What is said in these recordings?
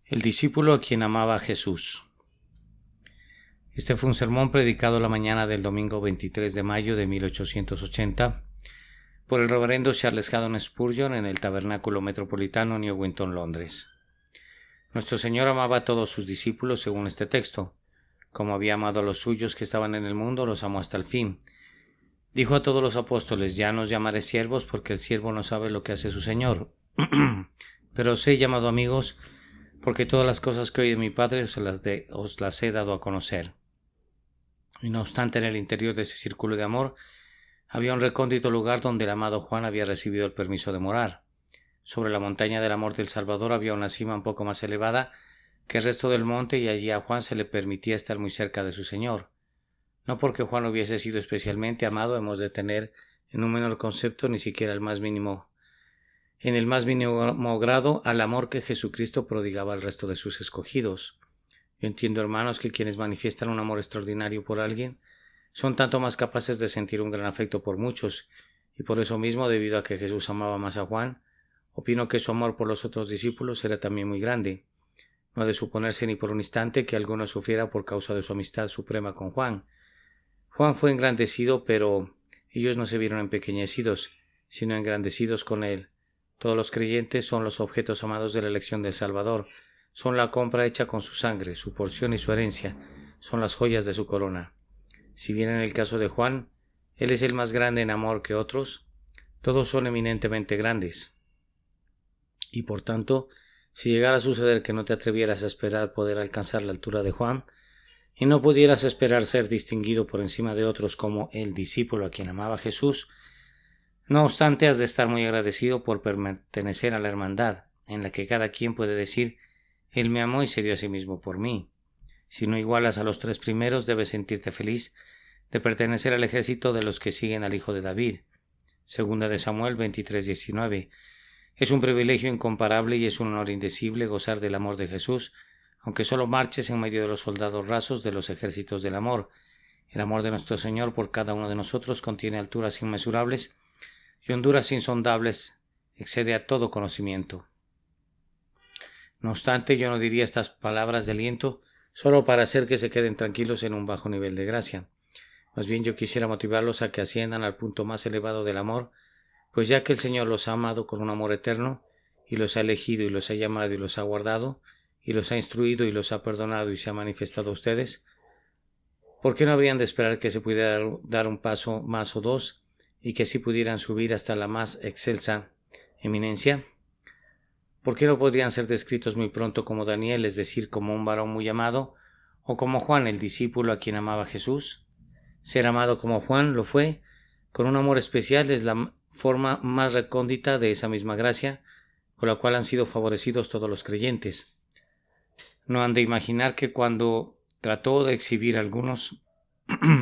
El discípulo a quien amaba a Jesús. Este fue un sermón predicado la mañana del domingo 23 de mayo de 1880 por el reverendo Charles Haddon Spurgeon en el Tabernáculo Metropolitano, New Winton, Londres. Nuestro Señor amaba a todos sus discípulos según este texto. Como había amado a los suyos que estaban en el mundo, los amó hasta el fin. Dijo a todos los apóstoles: ya no os llamaré siervos, porque el siervo no sabe lo que hace su Señor. Pero os he llamado amigos, porque todas las cosas que oí de mi Padre os las he dado a conocer. Y no obstante, en el interior de ese círculo de amor había un recóndito lugar donde el amado Juan había recibido el permiso de morar. Sobre la montaña del amor del Salvador había una cima un poco más elevada que el resto del monte, y allí a Juan se le permitía estar muy cerca de su Señor. No porque Juan hubiese sido especialmente amado hemos de tener en un menor concepto ni siquiera el más mínimo grado al amor que Jesucristo prodigaba al resto de sus escogidos. Yo entiendo, hermanos, que quienes manifiestan un amor extraordinario por alguien son tanto más capaces de sentir un gran afecto por muchos, y por eso mismo, debido a que Jesús amaba más a Juan, opino que su amor por los otros discípulos era también muy grande. No ha de suponerse ni por un instante que alguno sufriera por causa de su amistad suprema con Juan. Juan fue engrandecido, pero ellos no se vieron empequeñecidos, sino engrandecidos con él. Todos los creyentes son los objetos amados de la elección del Salvador, son la compra hecha con su sangre, su porción y su herencia, son las joyas de su corona. Si bien en el caso de Juan, él es el más grande en amor que otros, todos son eminentemente grandes. Y por tanto, si llegara a suceder que no te atrevieras a esperar poder alcanzar la altura de Juan, y no pudieras esperar ser distinguido por encima de otros como el discípulo a quien amaba Jesús, no obstante, has de estar muy agradecido por pertenecer a la hermandad, en la que cada quien puede decir: Él me amó y se dio a sí mismo por mí. Si no igualas a los tres primeros, debes sentirte feliz de pertenecer al ejército de los que siguen al Hijo de David. Segunda de Samuel 23:19. Es un privilegio incomparable y es un honor indecible gozar del amor de Jesús, aunque solo marches en medio de los soldados rasos de los ejércitos del amor. El amor de nuestro Señor por cada uno de nosotros contiene alturas inmesurables y honduras insondables, excede a todo conocimiento. No obstante, yo no diría estas palabras de aliento solo para hacer que se queden tranquilos en un bajo nivel de gracia. Más bien yo quisiera motivarlos a que asciendan al punto más elevado del amor, pues ya que el Señor los ha amado con un amor eterno, y los ha elegido y los ha llamado y los ha guardado, y los ha instruido y los ha perdonado y se ha manifestado a ustedes, ¿por qué no habrían de esperar que se pudiera dar un paso más o dos, y que así pudieran subir hasta la más excelsa eminencia? ¿Por qué no podrían ser descritos muy pronto como Daniel, es decir, como un varón muy amado, o como Juan, el discípulo a quien amaba Jesús? Ser amado como Juan lo fue, con un amor especial, es la forma más recóndita de esa misma gracia, con la cual han sido favorecidos todos los creyentes. No han de imaginar que cuando trató de exhibir algunos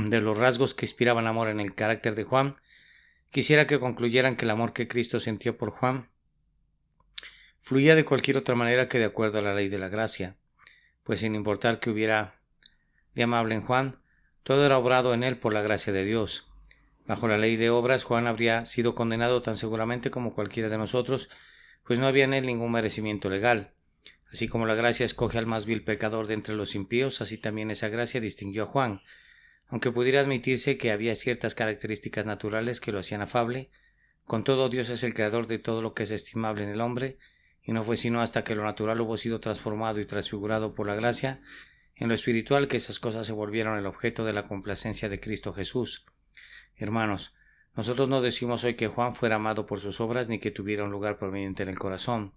de los rasgos que inspiraban amor en el carácter de Juan, quisiera que concluyeran que el amor que Cristo sintió por Juan fluía de cualquier otra manera que de acuerdo a la ley de la gracia, pues sin importar que hubiera de amable en Juan, todo era obrado en él por la gracia de Dios. Bajo la ley de obras, Juan habría sido condenado tan seguramente como cualquiera de nosotros, pues no había en él ningún merecimiento legal. Así como la gracia escoge al más vil pecador de entre los impíos, así también esa gracia distinguió a Juan. Aunque pudiera admitirse que había ciertas características naturales que lo hacían afable, con todo Dios es el creador de todo lo que es estimable en el hombre, y no fue sino hasta que lo natural hubo sido transformado y transfigurado por la gracia, en lo espiritual, que esas cosas se volvieron el objeto de la complacencia de Cristo Jesús. Hermanos, nosotros no decimos hoy que Juan fuera amado por sus obras ni que tuviera un lugar prominente en el corazón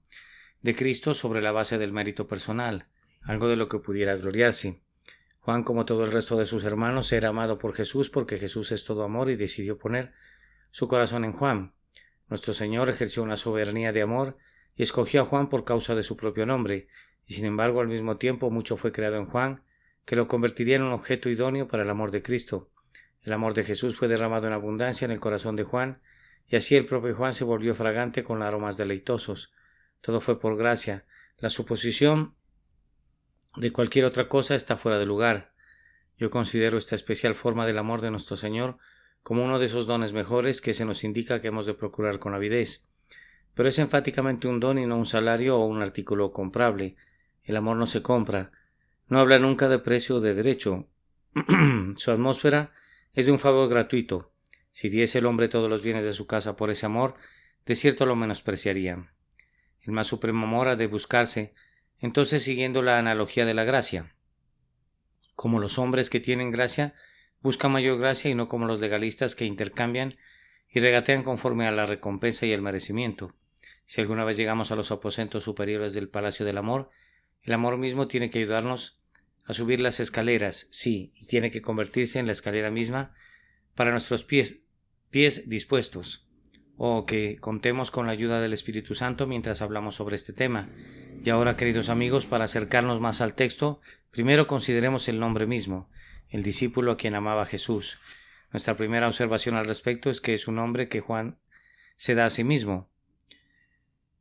de Cristo sobre la base del mérito personal, algo de lo que pudiera gloriarse. Juan, como todo el resto de sus hermanos, era amado por Jesús porque Jesús es todo amor y decidió poner su corazón en Juan. Nuestro Señor ejerció una soberanía de amor y escogió a Juan por causa de su propio nombre, y sin embargo al mismo tiempo mucho fue creado en Juan que lo convertiría en un objeto idóneo para el amor de Cristo. El amor de Jesús fue derramado en abundancia en el corazón de Juan, y así el propio Juan se volvió fragante con aromas deleitosos. Todo fue por gracia. La suposición de cualquier otra cosa está fuera de lugar. Yo considero esta especial forma del amor de nuestro Señor como uno de esos dones mejores que se nos indica que hemos de procurar con avidez. Pero es enfáticamente un don y no un salario o un artículo comprable. El amor no se compra, no habla nunca de precio o de derecho. Su atmósfera es de un favor gratuito. Si diese el hombre todos los bienes de su casa por ese amor, de cierto lo menospreciaría. El más supremo amor ha de buscarse, entonces siguiendo la analogía de la gracia. Como los hombres que tienen gracia buscan mayor gracia y no como los legalistas que intercambian y regatean conforme a la recompensa y el merecimiento. Si alguna vez llegamos a los aposentos superiores del palacio del amor, el amor mismo tiene que ayudarnos a subir las escaleras, sí, y tiene que convertirse en la escalera misma para nuestros pies dispuestos. O que contemos con la ayuda del Espíritu Santo mientras hablamos sobre este tema. Y ahora, queridos amigos, para acercarnos más al texto, primero consideremos el nombre mismo, el discípulo a quien amaba Jesús. Nuestra primera observación al respecto es que es un nombre que Juan se da a sí mismo.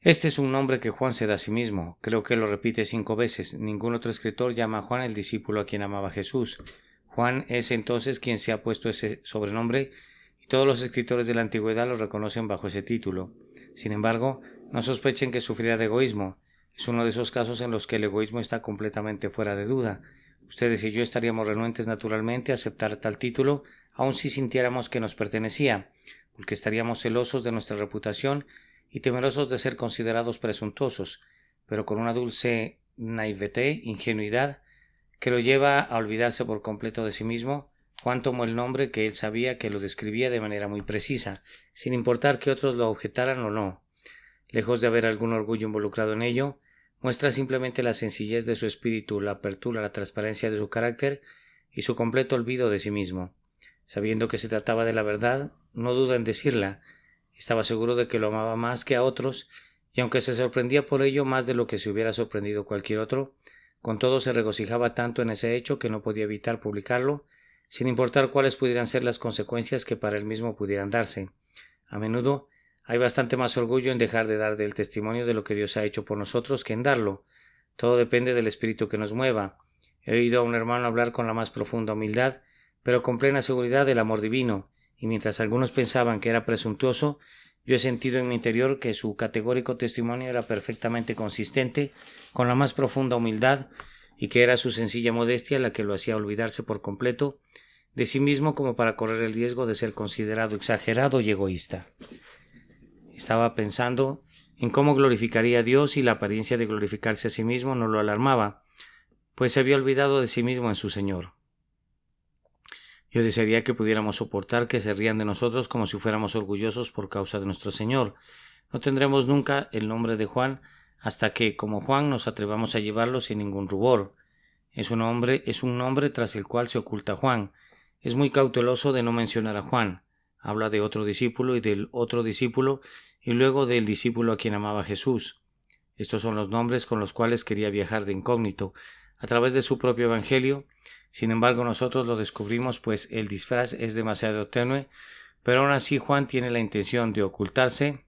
Este es un nombre que Juan se da a sí mismo. Creo que lo repite 5 veces. Ningún otro escritor llama a Juan el discípulo a quien amaba Jesús. Juan es entonces quien se ha puesto ese sobrenombre y todos los escritores de la antigüedad lo reconocen bajo ese título. Sin embargo, no sospechen que sufriera de egoísmo. Es uno de esos casos en los que el egoísmo está completamente fuera de duda. Ustedes y yo estaríamos renuentes naturalmente a aceptar tal título, aun si sintiéramos que nos pertenecía, porque estaríamos celosos de nuestra reputación y temerosos de ser considerados presuntuosos, pero con una dulce naivete, ingenuidad, que lo lleva a olvidarse por completo de sí mismo, Juan tomó el nombre que él sabía que lo describía de manera muy precisa, sin importar que otros lo objetaran o no. Lejos de haber algún orgullo involucrado en ello, muestra simplemente la sencillez de su espíritu, la apertura, la transparencia de su carácter y su completo olvido de sí mismo. Sabiendo que se trataba de la verdad, no duda en decirla. Estaba seguro de que lo amaba más que a otros, y aunque se sorprendía por ello más de lo que se hubiera sorprendido cualquier otro, con todo se regocijaba tanto en ese hecho que no podía evitar publicarlo, sin importar cuáles pudieran ser las consecuencias que para él mismo pudieran darse. A menudo hay bastante más orgullo en dejar de dar del testimonio de lo que Dios ha hecho por nosotros que en darlo. Todo depende del espíritu que nos mueva. He oído a un hermano hablar con la más profunda humildad, pero con plena seguridad del amor divino, y mientras algunos pensaban que era presuntuoso, yo he sentido en mi interior que su categórico testimonio era perfectamente consistente con la más profunda humildad y que era su sencilla modestia la que lo hacía olvidarse por completo de sí mismo como para correr el riesgo de ser considerado exagerado y egoísta. Estaba pensando en cómo glorificaría a Dios y la apariencia de glorificarse a sí mismo no lo alarmaba, pues se había olvidado de sí mismo en su Señor. Yo desearía que pudiéramos soportar que se rían de nosotros como si fuéramos orgullosos por causa de nuestro Señor. No tendremos nunca el nombre de Juan hasta que, como Juan, nos atrevamos a llevarlo sin ningún rubor. Es un nombre tras el cual se oculta Juan. Es muy cauteloso de no mencionar a Juan. Habla de otro discípulo y del otro discípulo y luego del discípulo a quien amaba Jesús. Estos son los nombres con los cuales quería viajar de incógnito a través de su propio evangelio. Sin embargo, nosotros lo descubrimos, pues el disfraz es demasiado tenue, pero aún así Juan tiene la intención de ocultarse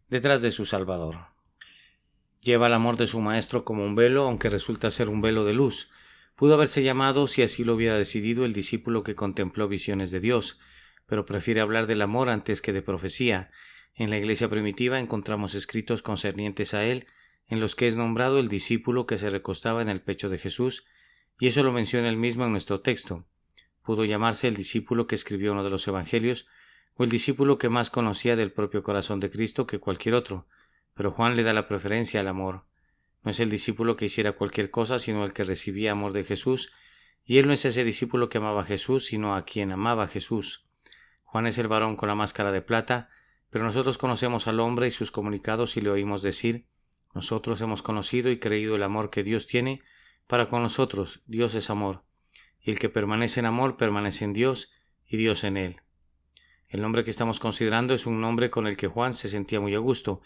detrás de su Salvador. Lleva el amor de su maestro como un velo, aunque resulta ser un velo de luz. Pudo haberse llamado, si así lo hubiera decidido, el discípulo que contempló visiones de Dios, pero prefiere hablar del amor antes que de profecía. En la iglesia primitiva encontramos escritos concernientes a él, en los que es nombrado el discípulo que se recostaba en el pecho de Jesús, y eso lo menciona él mismo en nuestro texto. Pudo llamarse el discípulo que escribió uno de los evangelios, o el discípulo que más conocía del propio corazón de Cristo que cualquier otro, pero Juan le da la preferencia al amor. No es el discípulo que hiciera cualquier cosa, sino el que recibía amor de Jesús, y él no es ese discípulo que amaba a Jesús, sino a quien amaba a Jesús. Juan es el varón con la máscara de plata, pero nosotros conocemos al hombre y sus comunicados y le oímos decir: nosotros hemos conocido y creído el amor que Dios tiene para con nosotros. Dios es amor, y el que permanece en amor permanece en Dios y Dios en él. El nombre que estamos considerando es un nombre con el que Juan se sentía muy a gusto.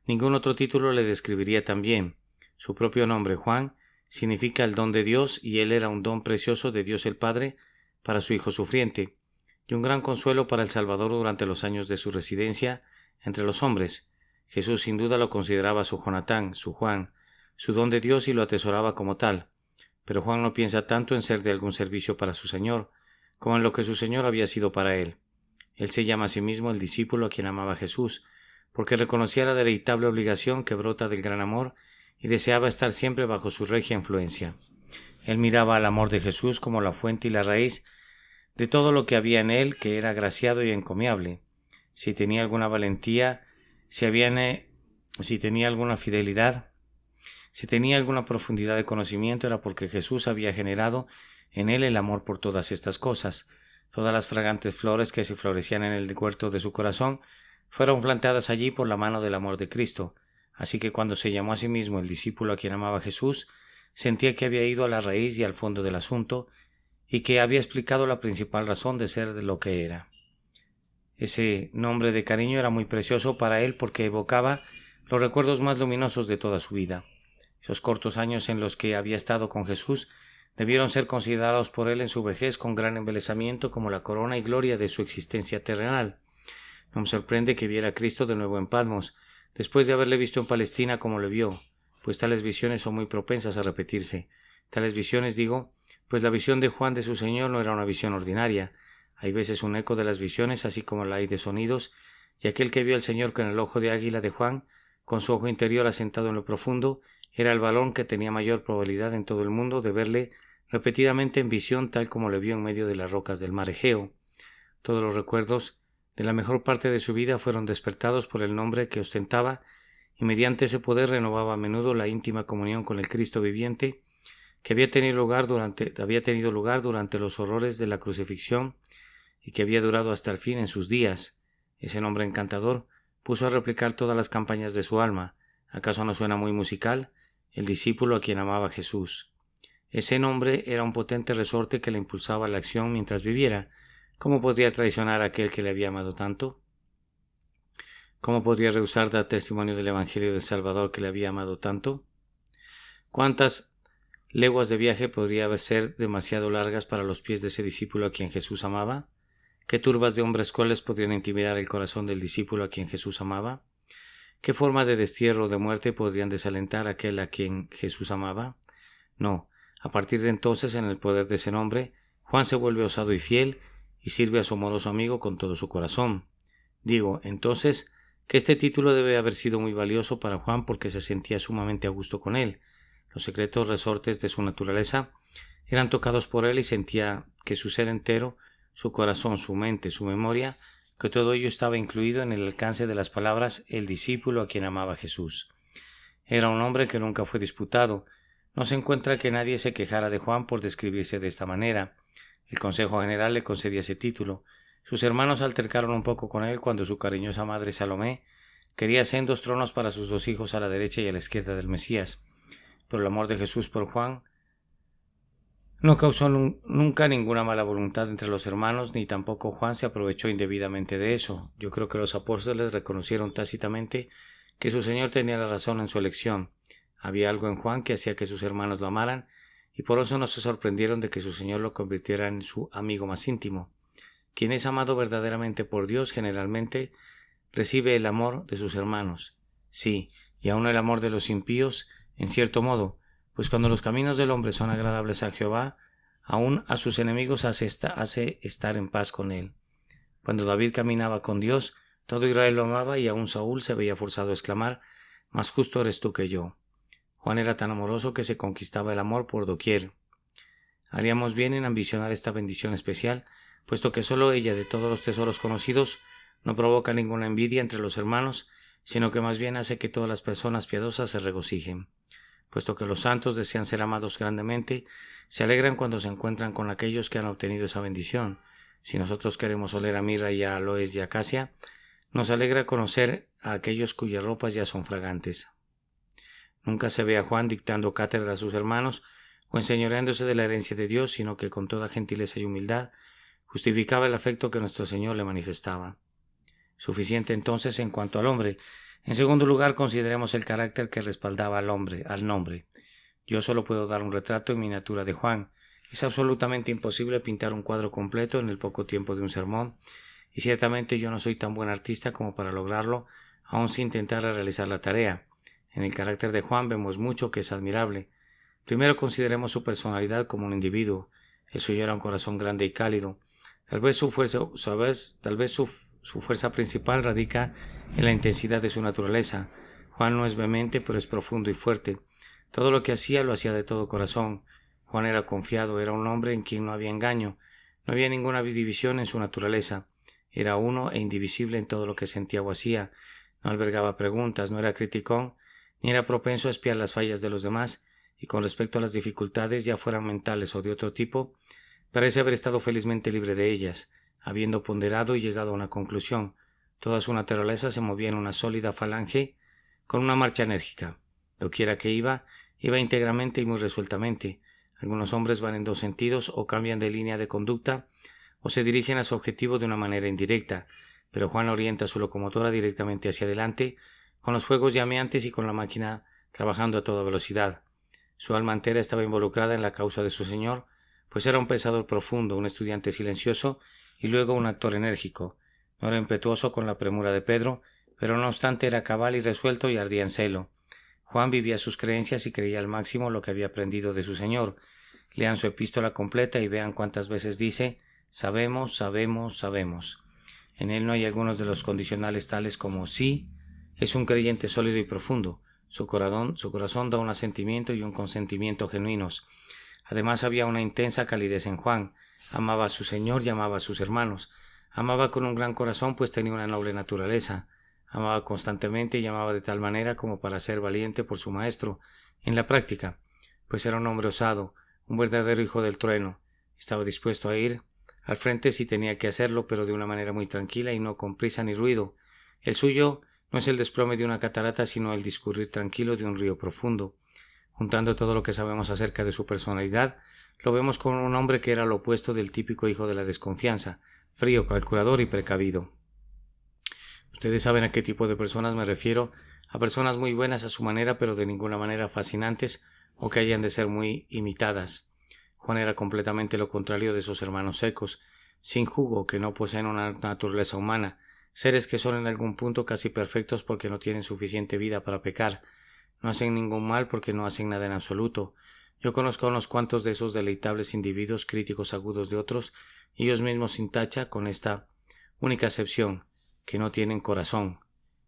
Ningún otro título le describiría tan bien. Su propio nombre, Juan, significa el don de Dios, y él era un don precioso de Dios el Padre para su Hijo sufriente, y un gran consuelo para el Salvador durante los años de su residencia entre los hombres. Jesús sin duda lo consideraba su Jonatán, su Juan, su don de Dios, y lo atesoraba como tal. Pero Juan no piensa tanto en ser de algún servicio para su Señor, como en lo que su Señor había sido para él. Él se llama a sí mismo el discípulo a quien amaba Jesús, porque reconocía la deleitable obligación que brota del gran amor y deseaba estar siempre bajo su regia influencia. Él miraba al amor de Jesús como la fuente y la raíz de todo lo que había en él, que era agraciado y encomiable. Si tenía alguna valentía, si tenía alguna fidelidad, si tenía alguna profundidad de conocimiento, era porque Jesús había generado en él el amor por todas estas cosas. Todas las fragantes flores que se florecían en el huerto de su corazón fueron plantadas allí por la mano del amor de Cristo. Así que cuando se llamó a sí mismo el discípulo a quien amaba Jesús, sentía que había ido a la raíz y al fondo del asunto, y que había explicado la principal razón de ser de lo que era. Ese nombre de cariño era muy precioso para él porque evocaba los recuerdos más luminosos de toda su vida. Esos cortos años en los que había estado con Jesús debieron ser considerados por él en su vejez con gran embelesamiento como la corona y gloria de su existencia terrenal. No me sorprende que viera a Cristo de nuevo en Patmos, después de haberle visto en Palestina como le vio, pues tales visiones son muy propensas a repetirse. Tales visiones, digo, pues la visión de Juan de su Señor no era una visión ordinaria. Hay veces un eco de las visiones, así como la hay de sonidos, y aquel que vio al Señor con el ojo de águila de Juan, con su ojo interior asentado en lo profundo, era el varón que tenía mayor probabilidad en todo el mundo de verle repetidamente en visión tal como le vio en medio de las rocas del mar Egeo. Todos los recuerdos de la mejor parte de su vida fueron despertados por el nombre que ostentaba, y mediante ese poder renovaba a menudo la íntima comunión con el Cristo viviente que había tenido lugar durante los horrores de la crucifixión y que había durado hasta el fin en sus días. Ese nombre encantador puso a replicar todas las campañas de su alma. ¿Acaso no suena muy musical? El discípulo a quien amaba Jesús. Ese nombre era un potente resorte que le impulsaba a la acción mientras viviera. ¿Cómo podría traicionar a aquel que le había amado tanto? ¿Cómo podría rehusar dar testimonio del Evangelio del Salvador que le había amado tanto? ¿Cuántas leguas de viaje podría ser demasiado largas para los pies de ese discípulo a quien Jesús amaba? ¿Qué turbas de hombres crueles podrían intimidar el corazón del discípulo a quien Jesús amaba? ¿Qué forma de destierro o de muerte podrían desalentar a aquel a quien Jesús amaba? No. A partir de entonces, en el poder de ese nombre, Juan se vuelve osado y fiel y sirve a su amoroso amigo con todo su corazón. Digo, entonces, que este título debe haber sido muy valioso para Juan porque se sentía sumamente a gusto con él. Los secretos resortes de su naturaleza eran tocados por él y sentía que su ser entero, su corazón, su mente, su memoria, que todo ello estaba incluido en el alcance de las palabras el discípulo a quien amaba Jesús. Era un hombre que nunca fue disputado. No se encuentra que nadie se quejara de Juan por describirse de esta manera. El Consejo General le concedía ese título. Sus hermanos altercaron un poco con él cuando su cariñosa madre Salomé quería sendos tronos para sus dos hijos a la derecha y a la izquierda del Mesías. Pero el amor de Jesús por Juan no causó nunca ninguna mala voluntad entre los hermanos, ni tampoco Juan se aprovechó indebidamente de eso. Yo creo que los apóstoles reconocieron tácitamente que su Señor tenía la razón en su elección. Había algo en Juan que hacía que sus hermanos lo amaran, y por eso no se sorprendieron de que su Señor lo convirtiera en su amigo más íntimo. Quien es amado verdaderamente por Dios generalmente recibe el amor de sus hermanos. Sí, y aun el amor de los impíos, en cierto modo, pues cuando los caminos del hombre son agradables a Jehová, aun a sus enemigos hace estar en paz con él. Cuando David caminaba con Dios, todo Israel lo amaba y aun Saúl se veía forzado a exclamar: «Más justo eres tú que yo». Juan era tan amoroso que se conquistaba el amor por doquier. Haríamos bien en ambicionar esta bendición especial, puesto que sólo ella, de todos los tesoros conocidos, no provoca ninguna envidia entre los hermanos, sino que más bien hace que todas las personas piadosas se regocijen. Puesto que los santos desean ser amados grandemente, se alegran cuando se encuentran con aquellos que han obtenido esa bendición. Si nosotros queremos oler a mirra y a aloes y acacia, nos alegra conocer a aquellos cuyas ropas ya son fragantes. Nunca se ve a Juan dictando cátedra a sus hermanos o enseñoreándose de la herencia de Dios, sino que con toda gentileza y humildad justificaba el afecto que nuestro Señor le manifestaba. Suficiente entonces en cuanto al hombre. En segundo lugar, consideremos el carácter que respaldaba al nombre. Yo solo puedo dar un retrato en miniatura de Juan. Es absolutamente imposible pintar un cuadro completo en el poco tiempo de un sermón, y ciertamente yo no soy tan buen artista como para lograrlo, aun sin intentar realizar la tarea. En el carácter de Juan vemos mucho que es admirable. Primero consideremos su personalidad como un individuo. El suyo era un corazón grande y cálido. Tal vez su fuerza principal radica en la intensidad de su naturaleza. Juan no es vehemente, pero es profundo y fuerte. Todo lo que hacía lo hacía de todo corazón. Juan era confiado, era un hombre en quien no había engaño, no había ninguna división en su naturaleza. Era uno e indivisible en todo lo que sentía o hacía. No albergaba preguntas, no era criticón, ni era propenso a espiar las fallas de los demás, y con respecto a las dificultades, ya fueran mentales o de otro tipo, parece haber estado felizmente libre de ellas, habiendo ponderado y llegado a una conclusión. Toda su naturaleza se movía en una sólida falange, con una marcha enérgica. Doquiera que iba íntegramente y muy resueltamente. Algunos hombres van en dos sentidos, o cambian de línea de conducta, o se dirigen a su objetivo de una manera indirecta, pero Juan orienta su locomotora directamente hacia adelante, con los fuegos llameantes y con la máquina trabajando a toda velocidad. Su alma entera estaba involucrada en la causa de su Señor, pues era un pensador profundo, un estudiante silencioso y luego un actor enérgico. No era impetuoso con la premura de Pedro, pero no obstante era cabal y resuelto y ardía en celo. Juan vivía sus creencias y creía al máximo lo que había aprendido de su Señor. Lean su epístola completa y vean cuántas veces dice: sabemos, sabemos, sabemos. En él no hay algunos de los condicionales tales como sí. Es un creyente sólido y profundo. Su corazón da un asentimiento y un consentimiento genuinos. Además había una intensa calidez en Juan. Amaba a su Señor y amaba a sus hermanos. Amaba con un gran corazón, pues tenía una noble naturaleza. Amaba constantemente y amaba de tal manera como para ser valiente por su maestro en la práctica, pues era un hombre osado, un verdadero hijo del trueno. Estaba dispuesto a ir al frente si tenía que hacerlo, pero de una manera muy tranquila y no con prisa ni ruido. El suyo no es el desplome de una catarata, sino el discurrir tranquilo de un río profundo. Juntando todo lo que sabemos acerca de su personalidad, lo vemos como un hombre que era lo opuesto del típico hijo de la desconfianza, frío, calculador y precavido. Ustedes saben a qué tipo de personas me refiero, a personas muy buenas a su manera, pero de ninguna manera fascinantes o que hayan de ser muy imitadas. Juan era completamente lo contrario de sus hermanos secos, sin jugo, que no poseen una naturaleza humana, seres que son en algún punto casi perfectos porque no tienen suficiente vida para pecar. No hacen ningún mal porque no hacen nada en absoluto. Yo conozco a unos cuantos de esos deleitables individuos críticos agudos de otros, y ellos mismos sin tacha, con esta única excepción, que no tienen corazón.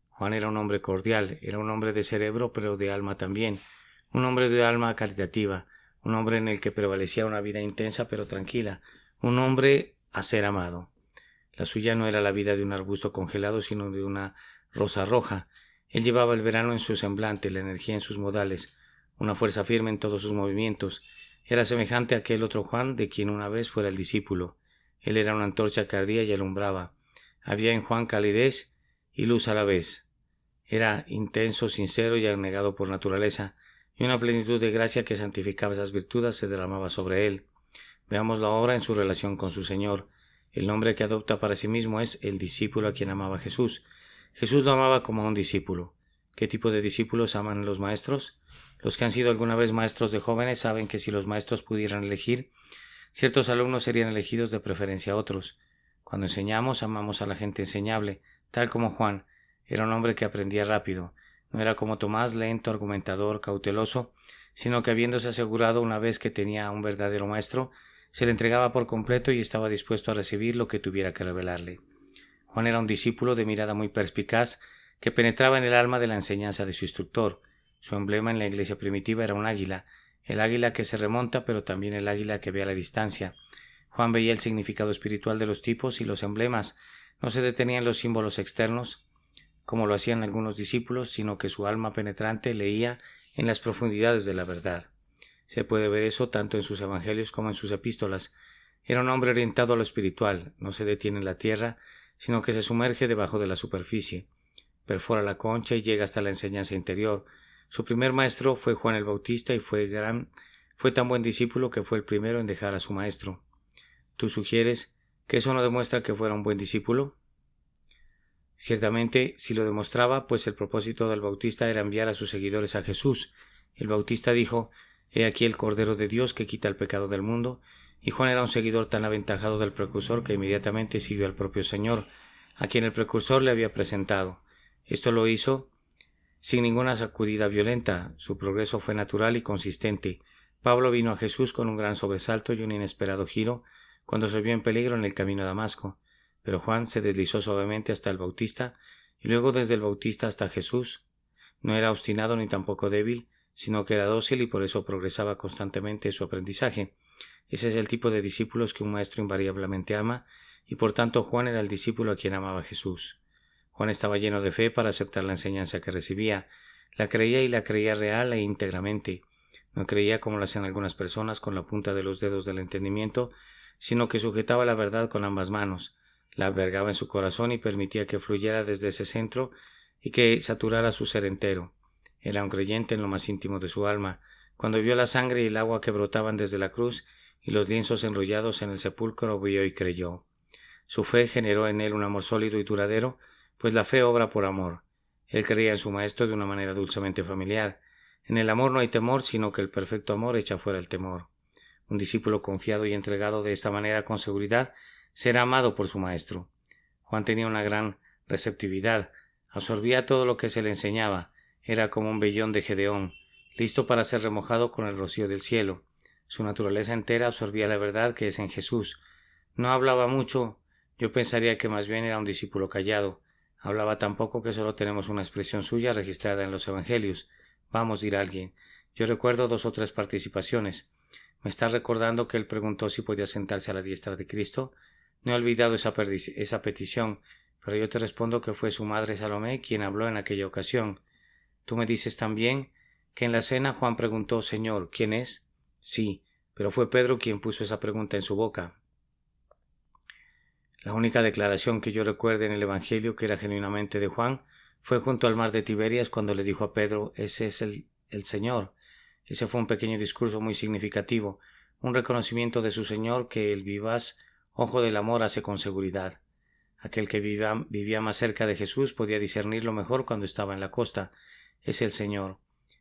Juan era un hombre cordial, era un hombre de cerebro pero de alma también, un hombre de alma caritativa, un hombre en el que prevalecía una vida intensa pero tranquila, un hombre a ser amado. La suya no era la vida de un arbusto congelado, sino de una rosa roja. Él llevaba el verano en su semblante, la energía en sus modales, una fuerza firme en todos sus movimientos. Era semejante a aquel otro Juan de quien una vez fuera el discípulo. Él era una antorcha que ardía y alumbraba. Había en Juan calidez y luz a la vez. Era intenso, sincero y abnegado por naturaleza, y una plenitud de gracia que santificaba esas virtudes se derramaba sobre él. Veámoslo ahora en su relación con su Señor. El nombre que adopta para sí mismo es el discípulo a quien amaba Jesús. Jesús lo amaba como a un discípulo. ¿Qué tipo de discípulos aman los maestros? Los que han sido alguna vez maestros de jóvenes saben que si los maestros pudieran elegir, ciertos alumnos serían elegidos de preferencia a otros. Cuando enseñamos, amamos a la gente enseñable, tal como Juan. Era un hombre que aprendía rápido. No era como Tomás, lento, argumentador, cauteloso, sino que habiéndose asegurado una vez que tenía un verdadero maestro, se le entregaba por completo y estaba dispuesto a recibir lo que tuviera que revelarle. Juan era un discípulo de mirada muy perspicaz que penetraba en el alma de la enseñanza de su instructor. Su emblema en la iglesia primitiva era un águila, el águila que se remonta, pero también el águila que ve a la distancia. Juan veía el significado espiritual de los tipos y los emblemas. No se detenía en los símbolos externos, como lo hacían algunos discípulos, sino que su alma penetrante leía en las profundidades de la verdad. Se puede ver eso tanto en sus evangelios como en sus epístolas. Era un hombre orientado a lo espiritual, no se detiene en la tierra, sino que se sumerge debajo de la superficie, perfora la concha y llega hasta la enseñanza interior. Su primer maestro fue Juan el Bautista y fue tan buen discípulo que fue el primero en dejar a su maestro. ¿Tú sugieres que eso no demuestra que fuera un buen discípulo? Ciertamente, si lo demostraba, pues el propósito del Bautista era enviar a sus seguidores a Jesús. El Bautista dijo: «He aquí el Cordero de Dios que quita el pecado del mundo», y Juan era un seguidor tan aventajado del precursor que inmediatamente siguió al propio Señor, a quien el precursor le había presentado. Esto lo hizo sin ninguna sacudida violenta. Su progreso fue natural y consistente. Pablo vino a Jesús con un gran sobresalto y un inesperado giro cuando se vio en peligro en el camino a Damasco, pero Juan se deslizó suavemente hasta el Bautista y luego desde el Bautista hasta Jesús. No era obstinado ni tampoco débil, sino que era dócil y por eso progresaba constantemente en su aprendizaje. Ese es el tipo de discípulos que un maestro invariablemente ama, y por tanto Juan era el discípulo a quien amaba Jesús. Juan estaba lleno de fe para aceptar la enseñanza que recibía. La creía y la creía real e íntegramente. No creía como lo hacen algunas personas con la punta de los dedos del entendimiento, sino que sujetaba la verdad con ambas manos, la albergaba en su corazón y permitía que fluyera desde ese centro y que saturara su ser entero. Era un creyente en lo más íntimo de su alma. Cuando vio la sangre y el agua que brotaban desde la cruz y los lienzos enrollados en el sepulcro, vio y creyó. Su fe generó en él un amor sólido y duradero, pues la fe obra por amor. Él creía en su maestro de una manera dulcemente familiar. En el amor no hay temor, sino que el perfecto amor echa fuera el temor. Un discípulo confiado y entregado de esta manera con seguridad será amado por su maestro. Juan tenía una gran receptividad, absorbía todo lo que se le enseñaba, era como un vellón de Gedeón, listo para ser remojado con el rocío del cielo. Su naturaleza entera absorbía la verdad que es en Jesús. No hablaba mucho, yo pensaría que más bien era un discípulo callado. Hablaba tan poco que solo tenemos una expresión suya registrada en los evangelios. Vamos, dirá alguien. Yo recuerdo 2 o 3 participaciones. ¿Me estás recordando que él preguntó si podía sentarse a la diestra de Cristo? No he olvidado esa petición, pero yo te respondo que fue su madre Salomé quien habló en aquella ocasión. Tú me dices también que en la cena Juan preguntó, Señor, ¿quién es? Sí, pero fue Pedro quien puso esa pregunta en su boca. La única declaración que yo recuerde en el Evangelio que era genuinamente de Juan fue junto al mar de Tiberias cuando le dijo a Pedro, ese es el Señor. Ese fue un pequeño discurso muy significativo, un reconocimiento de su Señor que el vivaz ojo del amor hace con seguridad. Aquel que vivía más cerca de Jesús podía discernirlo mejor cuando estaba en la costa. Es el Señor.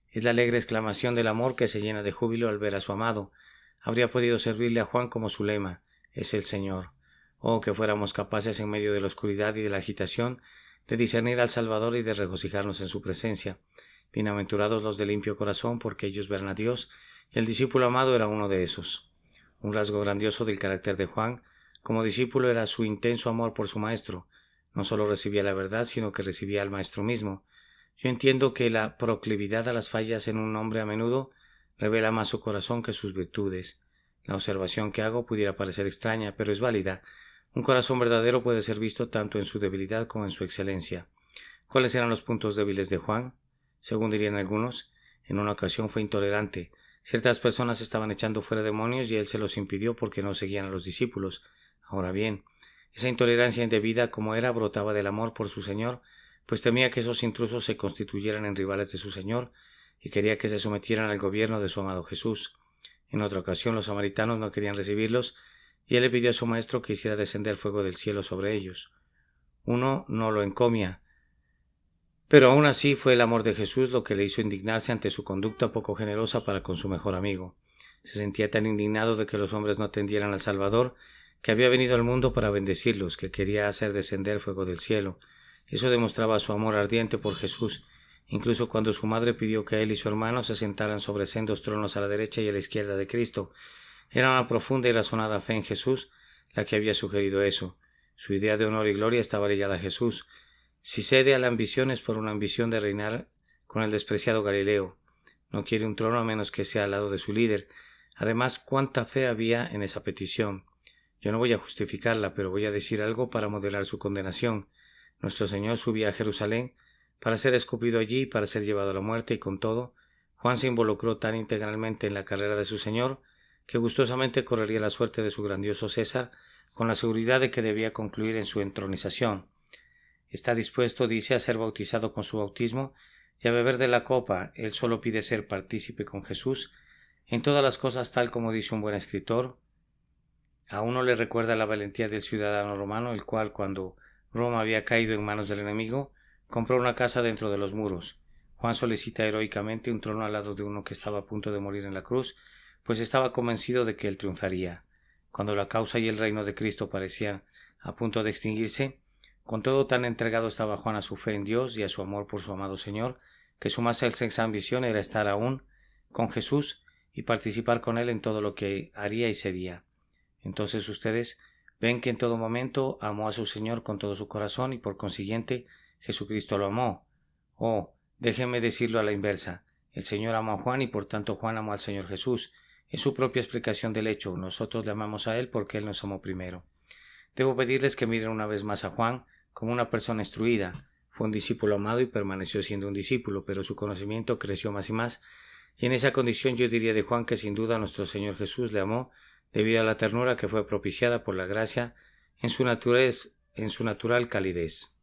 Es la alegre exclamación del amor que se llena de júbilo al ver a su amado. Habría podido servirle a Juan como su lema. Es el Señor. Oh, que fuéramos capaces en medio de la oscuridad y de la agitación de discernir al Salvador y de regocijarnos en su presencia. Bienaventurados los de limpio corazón, porque ellos verán a Dios, y el discípulo amado era uno de esos. Un rasgo grandioso del carácter de Juan como discípulo era su intenso amor por su maestro. No solo recibía la verdad, sino que recibía al maestro mismo. Yo entiendo que la proclividad a las fallas en un hombre a menudo revela más su corazón que sus virtudes. La observación que hago pudiera parecer extraña, pero es válida. Un corazón verdadero puede ser visto tanto en su debilidad como en su excelencia. ¿Cuáles eran los puntos débiles de Juan? Según dirían algunos, en una ocasión fue intolerante. Ciertas personas estaban echando fuera demonios y él se los impidió porque no seguían a los discípulos. Ahora bien, esa intolerancia indebida como era brotaba del amor por su Señor, pues temía que esos intrusos se constituyeran en rivales de su Señor y quería que se sometieran al gobierno de su amado Jesús. En otra ocasión los samaritanos no querían recibirlos y él le pidió a su maestro que hiciera descender fuego del cielo sobre ellos. Uno no lo encomia, pero aún así fue el amor de Jesús lo que le hizo indignarse ante su conducta poco generosa para con su mejor amigo. Se sentía tan indignado de que los hombres no atendieran al Salvador, que había venido al mundo para bendecirlos, que quería hacer descender fuego del cielo. Eso demostraba su amor ardiente por Jesús, incluso cuando su madre pidió que él y su hermano se sentaran sobre sendos tronos a la derecha y a la izquierda de Cristo. Era una profunda y razonada fe en Jesús la que había sugerido eso. Su idea de honor y gloria estaba ligada a Jesús. Si cede a la ambición es por una ambición de reinar con el despreciado Galileo. No quiere un trono a menos que sea al lado de su líder. Además, cuánta fe había en esa petición. Yo no voy a justificarla, pero voy a decir algo para modelar su condenación. Nuestro Señor subía a Jerusalén para ser escupido allí y para ser llevado a la muerte, y con todo, Juan se involucró tan integralmente en la carrera de su Señor que gustosamente correría la suerte de su grandioso César con la seguridad de que debía concluir en su entronización. Está dispuesto, dice, a ser bautizado con su bautismo y a beber de la copa. Él solo pide ser partícipe con Jesús en todas las cosas, tal como dice un buen escritor. A uno le recuerda la valentía del ciudadano romano, el cual, cuando Roma había caído en manos del enemigo, compró una casa dentro de los muros. Juan solicita heroicamente un trono al lado de uno que estaba a punto de morir en la cruz, pues estaba convencido de que él triunfaría. Cuando la causa y el reino de Cristo parecían a punto de extinguirse, con todo tan entregado estaba Juan a su fe en Dios y a su amor por su amado Señor, que su más excelsa ambición era estar aún con Jesús y participar con él en todo lo que haría y sería. Entonces ustedes ven que en todo momento amó a su Señor con todo su corazón y por consiguiente Jesucristo lo amó. Oh, Déjenme decirlo a la inversa. El Señor amó a Juan y por tanto Juan amó al Señor Jesús. Es su propia explicación del hecho. Nosotros le amamos a Él porque Él nos amó primero. Debo pedirles que miren una vez más a Juan como una persona instruida. Fue un discípulo amado y permaneció siendo un discípulo, pero su conocimiento creció más y más. Y en esa condición yo diría de Juan que sin duda nuestro Señor Jesús le amó debido a la ternura que fue propiciada por la gracia en su natural calidez.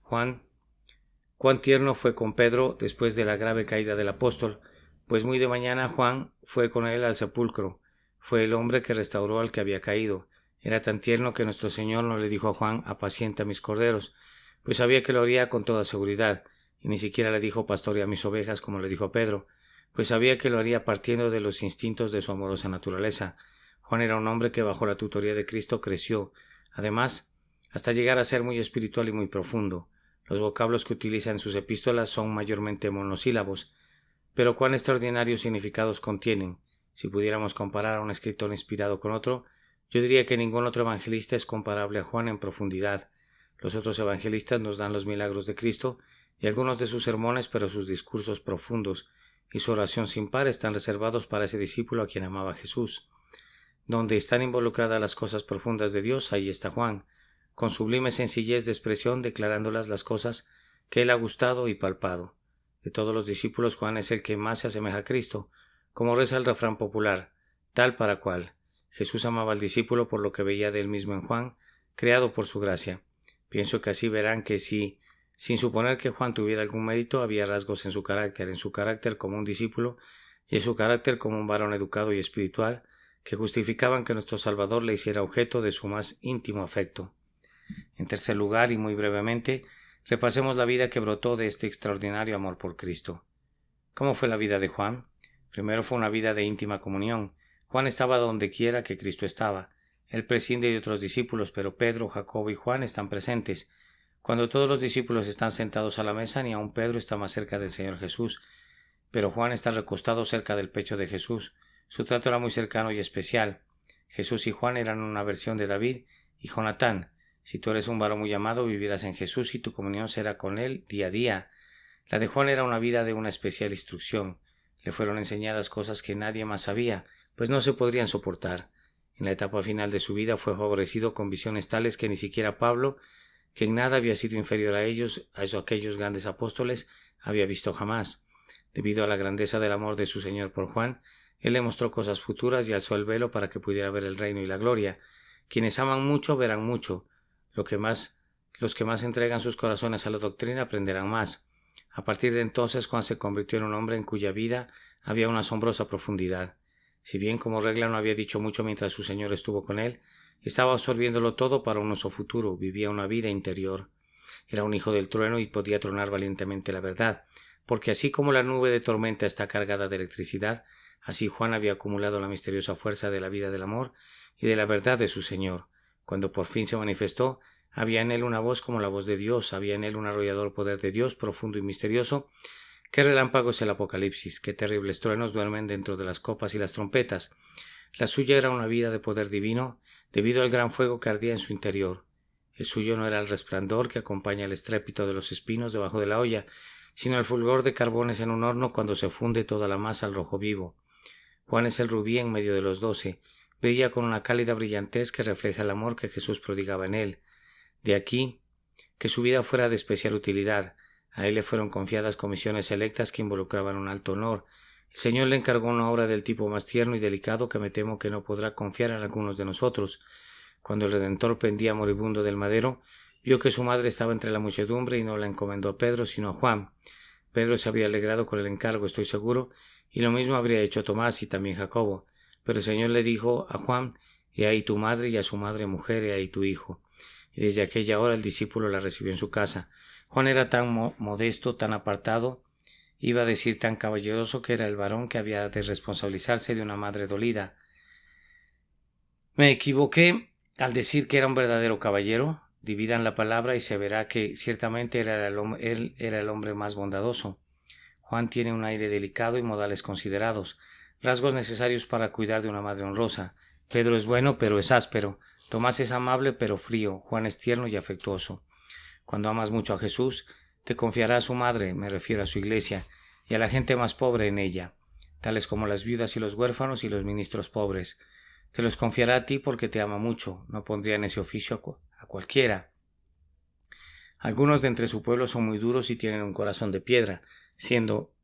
Cuán tierno fue con Pedro después de la grave caída del apóstol, pues muy de mañana Juan fue con él al sepulcro. Fue el hombre que restauró al que había caído. Era tan tierno que nuestro Señor no le dijo a Juan: apacienta mis corderos, pues sabía que lo haría con toda seguridad, y ni siquiera le dijo: pastorea mis ovejas, como le dijo a Pedro, pues sabía que lo haría partiendo de los instintos de su amorosa naturaleza. Juan era un hombre que bajo la tutoría de Cristo creció, además, hasta llegar a ser muy espiritual y muy profundo. Los vocablos que utiliza en sus epístolas son mayormente monosílabos, pero cuán extraordinarios significados contienen. Si pudiéramos comparar a un escritor inspirado con otro, yo diría que ningún otro evangelista es comparable a Juan en profundidad. Los otros evangelistas nos dan los milagros de Cristo y algunos de sus sermones, pero sus discursos profundos y su oración sin par están reservados para ese discípulo a quien amaba Jesús. Donde están involucradas las cosas profundas de Dios, ahí está Juan, con sublime sencillez de expresión, declarándolas las cosas que él ha gustado y palpado. De todos los discípulos, Juan es el que más se asemeja a Cristo, como reza el refrán popular, tal para cual. Jesús amaba al discípulo por lo que veía de él mismo en Juan, creado por su gracia. Pienso que así verán que sin suponer que Juan tuviera algún mérito, había rasgos en su carácter como un discípulo y en su carácter como un varón educado y espiritual, que justificaban que nuestro Salvador le hiciera objeto de su más íntimo afecto. En tercer lugar, y muy brevemente, repasemos la vida que brotó de este extraordinario amor por Cristo. ¿Cómo fue la vida de Juan? Primero fue una vida de íntima comunión. Juan estaba donde quiera que Cristo estaba. Él prescinde de otros discípulos, pero Pedro, Jacobo y Juan están presentes. Cuando todos los discípulos están sentados a la mesa, ni aun Pedro está más cerca del Señor Jesús, pero Juan está recostado cerca del pecho de Jesús. Su trato era muy cercano y especial. Jesús y Juan eran una versión de David y Jonatán. Si tú eres un varón muy amado, vivirás en Jesús y tu comunión será con él día a día. La de Juan era una vida de una especial instrucción. Le fueron enseñadas cosas que nadie más sabía, pues no se podrían soportar. En la etapa final de su vida fue favorecido con visiones tales que ni siquiera Pablo, que en nada había sido inferior a ellos, aquellos grandes apóstoles, había visto jamás. Debido a la grandeza del amor de su Señor por Juan, él le mostró cosas futuras y alzó el velo para que pudiera ver el reino y la gloria. Quienes aman mucho verán mucho. Los que más entregan sus corazones a la doctrina aprenderán más. A partir de entonces Juan se convirtió en un hombre en cuya vida había una asombrosa profundidad. Si bien como regla no había dicho mucho mientras su Señor estuvo con él, estaba absorbiéndolo todo para un uso futuro, vivía una vida interior. Era un hijo del trueno y podía tronar valientemente la verdad, porque así como la nube de tormenta está cargada de electricidad, así Juan había acumulado la misteriosa fuerza de la vida del amor y de la verdad de su Señor. Cuando por fin se manifestó, había en él una voz como la voz de Dios, había en él un arrollador poder de Dios, profundo y misterioso. ¡Qué relámpago es el Apocalipsis! ¡Qué terribles truenos duermen dentro de las copas y las trompetas! La suya era una vida de poder divino, debido al gran fuego que ardía en su interior. El suyo no era el resplandor que acompaña el estrépito de los espinos debajo de la olla, sino el fulgor de carbones en un horno cuando se funde toda la masa al rojo vivo. Juan es el rubí en medio de los 12, brilla con una cálida brillantez que refleja el amor que Jesús prodigaba en él. De aquí que su vida fuera de especial utilidad. A él le fueron confiadas comisiones selectas que involucraban un alto honor. El Señor le encargó una obra del tipo más tierno y delicado que me temo que no podrá confiar en algunos de nosotros. Cuando el Redentor pendía moribundo del madero, vio que su madre estaba entre la muchedumbre y no la encomendó a Pedro sino a Juan. Pedro se habría alegrado con el encargo, estoy seguro, y lo mismo habría hecho Tomás y también Jacobo. Pero el Señor le dijo a Juan: «He ahí tu madre», y a su madre: «Mujer, he ahí tu hijo». Y desde aquella hora el discípulo la recibió en su casa. Juan era tan modesto, tan apartado, iba a decir tan caballeroso, que era el varón que había de responsabilizarse de una madre dolida. Me equivoqué al decir que era un verdadero caballero. Dividan la palabra y se verá que ciertamente él era el hombre más bondadoso. Juan tiene un aire delicado y modales considerados, rasgos necesarios para cuidar de una madre honrosa. Pedro es bueno, pero es áspero. Tomás es amable, pero frío. Juan es tierno y afectuoso. Cuando amas mucho a Jesús, Te confiará a su madre, me refiero a su iglesia, y a la gente más pobre en ella, tales como las viudas y los huérfanos y los ministros pobres. Te los confiará a ti porque te ama mucho, no pondría en ese oficio a cualquiera. Algunos de entre su pueblo son muy duros y tienen un corazón de piedra, siendo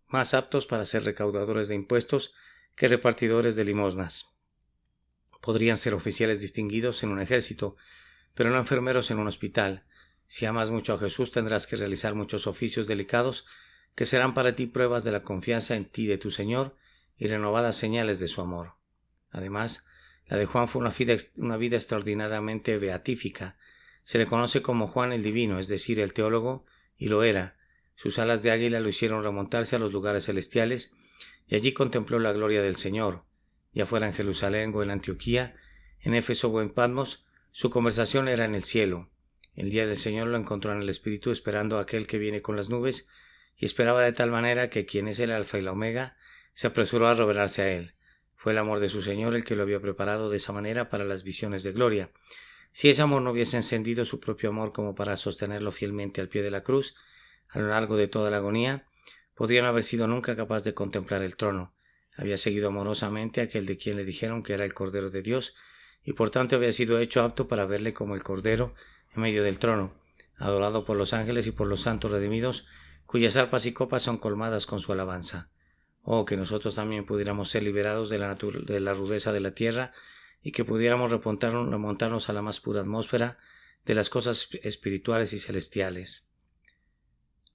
más aptos para ser recaudadores de impuestos que repartidores de limosnas. Podrían ser oficiales distinguidos en un ejército, pero no enfermeros en un hospital. Si amas mucho a Jesús, tendrás que realizar muchos oficios delicados que serán para ti pruebas de la confianza en ti de tu Señor y renovadas señales de su amor. Además, la de Juan fue una vida extraordinariamente beatífica. Se le conoce como Juan el Divino, es decir, el teólogo, y lo era. Sus alas de águila lo hicieron remontarse a los lugares celestiales, y allí contempló la gloria del Señor. Ya fuera en Jerusalén o en Antioquía, en Éfeso o en Patmos, su conversación era en el cielo. El día del Señor lo encontró en el Espíritu esperando a aquel que viene con las nubes, y esperaba de tal manera que quien es el Alfa y la Omega se apresuró a revelarse a él. Fue el amor de su Señor el que lo había preparado de esa manera para las visiones de gloria. Si ese amor no hubiese encendido su propio amor como para sostenerlo fielmente al pie de la cruz, a lo largo de toda la agonía, podría no haber sido nunca capaz de contemplar el trono. Había seguido amorosamente a aquel de quien le dijeron que era el Cordero de Dios, y por tanto había sido hecho apto para verle como el Cordero en medio del trono, adorado por los ángeles y por los santos redimidos, cuyas arpas y copas son colmadas con su alabanza. Oh, que nosotros también pudiéramos ser liberados de la rudeza de la tierra y que pudiéramos remontarnos a la más pura atmósfera de las cosas espirituales y celestiales.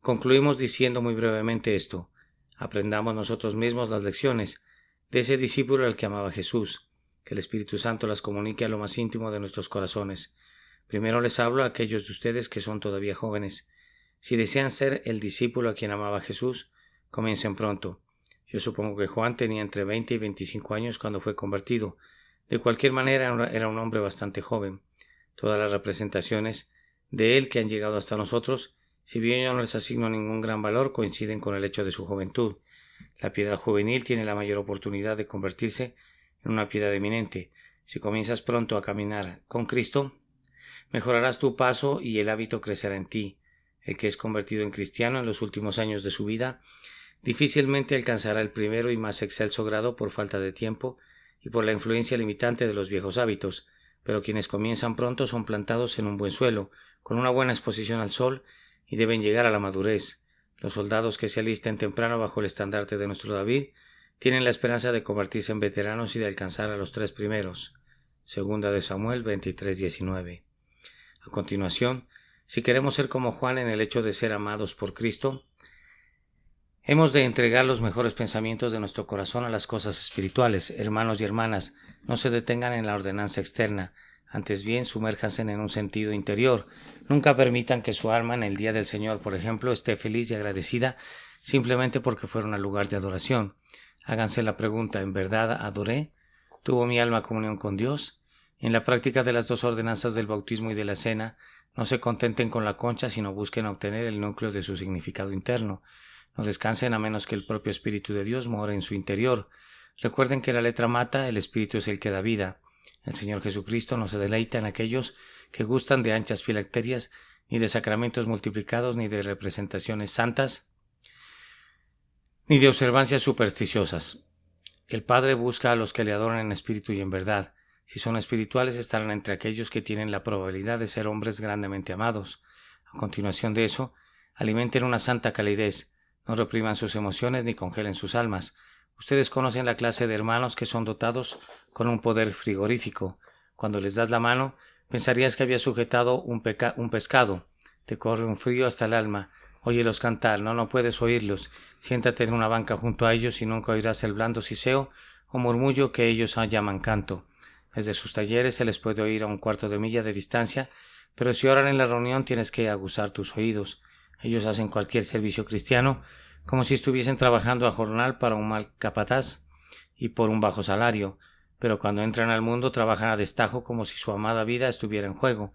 Concluimos diciendo muy brevemente esto. Aprendamos nosotros mismos las lecciones de ese discípulo al que amaba Jesús, que el Espíritu Santo las comunique a lo más íntimo de nuestros corazones. Primero les hablo a aquellos de ustedes que son todavía jóvenes. Si desean ser el discípulo a quien amaba Jesús, comiencen pronto. Yo supongo que Juan tenía entre 20 y 25 años cuando fue convertido. De cualquier manera era un hombre bastante joven. Todas las representaciones de él que han llegado hasta nosotros, si bien yo no les asigno ningún gran valor, coinciden con el hecho de su juventud. La piedad juvenil tiene la mayor oportunidad de convertirse en una piedad eminente. Si comienzas pronto a caminar con Cristo, mejorarás tu paso y el hábito crecerá en ti. El que es convertido en cristiano en los últimos años de su vida difícilmente alcanzará el primero y más excelso grado por falta de tiempo y por la influencia limitante de los viejos hábitos, pero quienes comienzan pronto son plantados en un buen suelo, con una buena exposición al sol, y deben llegar a la madurez. Los soldados que se alisten temprano bajo el estandarte de nuestro David tienen la esperanza de convertirse en veteranos y de alcanzar a los 3 primeros. Segunda de Samuel 23:19. A continuación, si queremos ser como Juan en el hecho de ser amados por Cristo, hemos de entregar los mejores pensamientos de nuestro corazón a las cosas espirituales. Hermanos y hermanas, no se detengan en la ordenanza externa, antes bien sumérjanse en un sentido interior. Nunca permitan que su alma en el día del Señor, por ejemplo, esté feliz y agradecida simplemente porque fueron al lugar de adoración. Háganse la pregunta, ¿en verdad adoré? ¿Tuvo mi alma comunión con Dios? En la práctica de las 2 ordenanzas del bautismo y de la cena, no se contenten con la concha, sino busquen obtener el núcleo de su significado interno. No descansen a menos que el propio Espíritu de Dios more en su interior. Recuerden que la letra mata, el Espíritu es el que da vida. El Señor Jesucristo no se deleita en aquellos que gustan de anchas filacterias, ni de sacramentos multiplicados, ni de representaciones santas, ni de observancias supersticiosas. El Padre busca a los que le adoran en espíritu y en verdad. Si son espirituales, estarán entre aquellos que tienen la probabilidad de ser hombres grandemente amados. A continuación de eso, alimenten una santa calidez. No repriman sus emociones ni congelen sus almas. Ustedes conocen la clase de hermanos que son dotados con un poder frigorífico. Cuando les das la mano, pensarías que habías sujetado un pescado. Te corre un frío hasta el alma. Óyelos cantar, no puedes oírlos. Siéntate en una banca junto a ellos y nunca oirás el blando siseo o murmullo que ellos llaman canto. Desde sus talleres se les puede oír a 1/4 de milla de distancia, pero si oran en la reunión tienes que aguzar tus oídos. Ellos hacen cualquier servicio cristiano como si estuviesen trabajando a jornal para un mal capataz y por un bajo salario, pero cuando entran al mundo trabajan a destajo como si su amada vida estuviera en juego.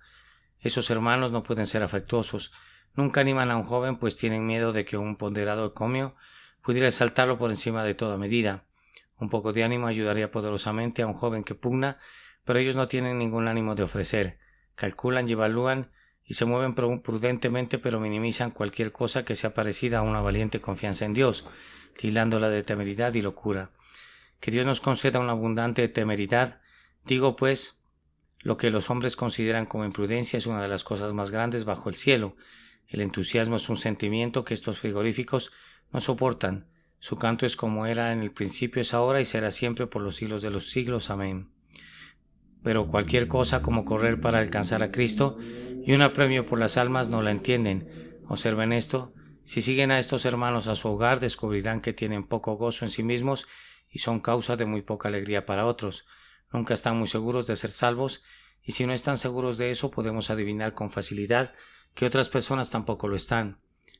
Esos hermanos no pueden ser afectuosos. Nunca animan a un joven, pues tienen miedo de que un ponderado encomio pudiera exaltarlo por encima de toda medida. Un poco de ánimo ayudaría poderosamente a un joven que pugna, pero ellos no tienen ningún ánimo de ofrecer. Calculan y evalúan y se mueven prudentemente, pero minimizan cualquier cosa que sea parecida a una valiente confianza en Dios, tildándola de temeridad y locura. Que Dios nos conceda una abundante temeridad. Digo pues, lo que los hombres consideran como imprudencia es una de las cosas más grandes bajo el cielo. El entusiasmo es un sentimiento que estos frigoríficos no soportan. Su canto es como era en el principio, es ahora y será siempre por los siglos de los siglos. Amén. Pero cualquier cosa como correr para alcanzar a Cristo y un apremio por las almas no la entienden. Observen esto. Si siguen a estos hermanos a su hogar, descubrirán que tienen poco gozo en sí mismos y son causa de muy poca alegría para otros. Nunca están muy seguros de ser salvos, y si no están seguros de eso, podemos adivinar con facilidad que otras personas tampoco lo están.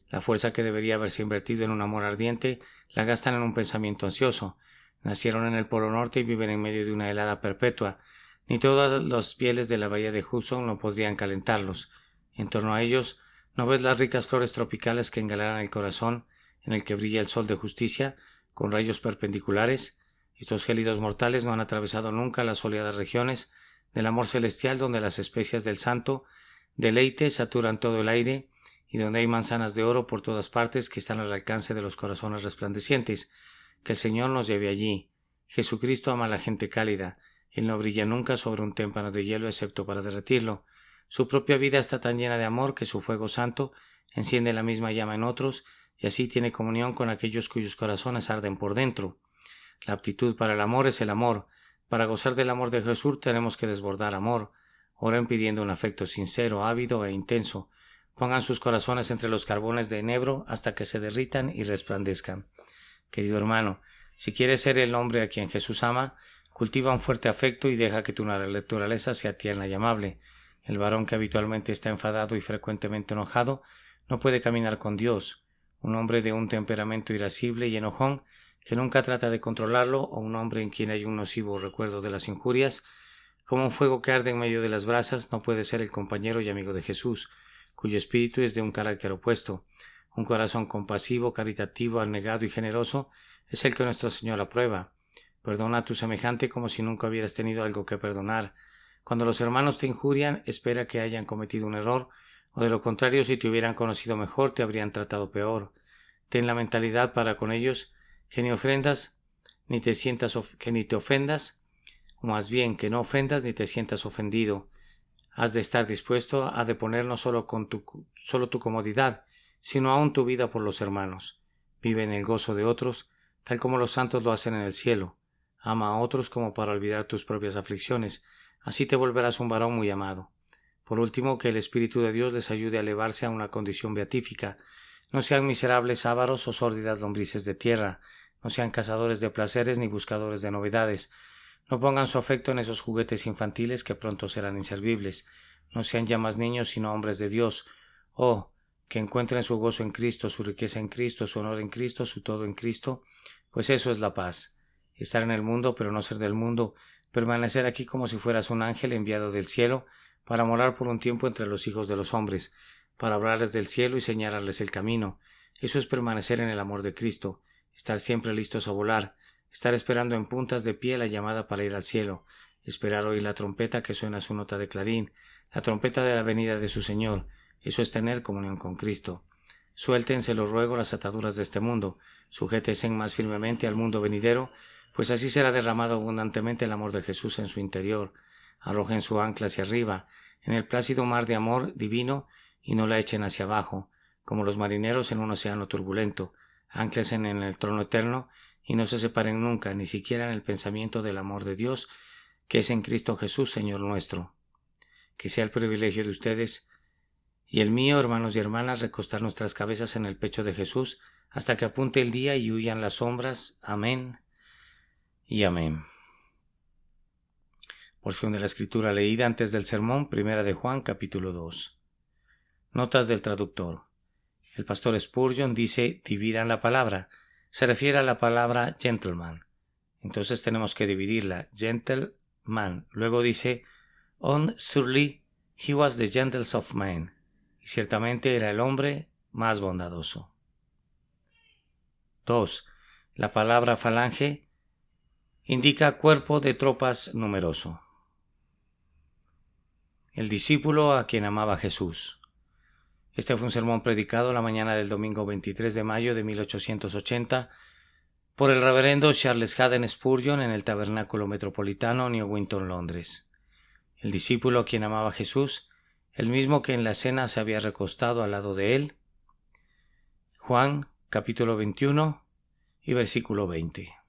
La fuerza que debería haberse invertido en un amor ardiente la gastan en un pensamiento ansioso. Nacieron en el Polo Norte y viven en medio de una helada perpetua. Ni todas las pieles de la bahía de Hudson no podrían calentarlos. En torno a ellos, ¿no ves las ricas flores tropicales que engalanan el corazón, en el que brilla el sol de justicia, con rayos perpendiculares? Estos gélidos mortales no han atravesado nunca las soleadas regiones del amor celestial, donde las especias del santo deleite saturan todo el aire y donde hay manzanas de oro por todas partes que están al alcance de los corazones resplandecientes. Que el Señor nos lleve allí. Jesucristo ama a la gente cálida. Él no brilla nunca sobre un témpano de hielo excepto para derretirlo. Su propia vida está tan llena de amor que su fuego santo enciende la misma llama en otros y así tiene comunión con aquellos cuyos corazones arden por dentro. La aptitud para el amor es el amor. Para gozar del amor de Jesús tenemos que desbordar amor. Oren pidiendo un afecto sincero, ávido e intenso. Pongan sus corazones entre los carbones de enebro hasta que se derritan y resplandezcan. Querido hermano, si quieres ser el hombre a quien Jesús ama, cultiva un fuerte afecto y deja que tu naturaleza sea tierna y amable. El varón que habitualmente está enfadado y frecuentemente enojado no puede caminar con Dios. Un hombre de un temperamento irascible y enojón, que nunca trata de controlarlo, o un hombre en quien hay un nocivo recuerdo de las injurias, como un fuego que arde en medio de las brasas, no puede ser el compañero y amigo de Jesús, cuyo espíritu es de un carácter opuesto. Un corazón compasivo, caritativo, abnegado y generoso es el que nuestro Señor aprueba. Perdona a tu semejante como si nunca hubieras tenido algo que perdonar. Cuando los hermanos te injurian, espera que hayan cometido un error, o de lo contrario, si te hubieran conocido mejor, te habrían tratado peor. Ten la mentalidad para con ellos que ni ofendas, que ni te ofendas, o más bien que no ofendas ni te sientas ofendido. Has de estar dispuesto a deponer no solo tu comodidad, sino aún tu vida por los hermanos. Vive en el gozo de otros, tal como los santos lo hacen en el cielo. Ama a otros como para olvidar tus propias aflicciones, así te volverás un varón muy amado. Por último, que el Espíritu de Dios les ayude a elevarse a una condición beatífica. No sean miserables ávaros o sórdidas lombrices de tierra, no sean cazadores de placeres ni buscadores de novedades. No pongan su afecto en esos juguetes infantiles que pronto serán inservibles. No sean ya más niños sino hombres de Dios. Oh, que encuentren su gozo en Cristo, su riqueza en Cristo, su honor en Cristo, su todo en Cristo, pues eso es la paz. Estar en el mundo, pero no ser del mundo, permanecer aquí como si fueras un ángel enviado del cielo, para morar por un tiempo entre los hijos de los hombres, para hablarles del cielo y señalarles el camino. Eso es permanecer en el amor de Cristo, estar siempre listos a volar, estar esperando en puntas de pie la llamada para ir al cielo, esperar oír la trompeta que suena su nota de clarín, la trompeta de la venida de su Señor. Eso es tener comunión con Cristo. Suéltense, los ruego, las ataduras de este mundo, sujétense más firmemente al mundo venidero, pues así será derramado abundantemente el amor de Jesús en su interior. Arrojen su ancla hacia arriba, en el plácido mar de amor divino, y no la echen hacia abajo, como los marineros en un océano turbulento. Ánclense en el trono eterno, y no se separen nunca, ni siquiera en el pensamiento del amor de Dios, que es en Cristo Jesús, Señor nuestro. Que sea el privilegio de ustedes y el mío, hermanos y hermanas, recostar nuestras cabezas en el pecho de Jesús hasta que apunte el día y huyan las sombras. Amén y amén. Porción de la Escritura leída antes del sermón, Primera de Juan, capítulo 2. Notas del traductor. El pastor Spurgeon dice: dividan la palabra. Se refiere a la palabra gentleman. Entonces tenemos que dividirla. Gentleman. Luego dice: on surely he was the gentlest of men. Y ciertamente era el hombre más bondadoso. 2. La palabra falange indica cuerpo de tropas numeroso. El discípulo a quien amaba Jesús. Este fue un sermón predicado la mañana del domingo 23 de mayo de 1880 por el reverendo Charles Haddon Spurgeon en el Tabernáculo Metropolitano, New Winton, Londres. El discípulo a quien amaba Jesús, el mismo que en la cena se había recostado al lado de él. Juan, capítulo 21 y versículo 20.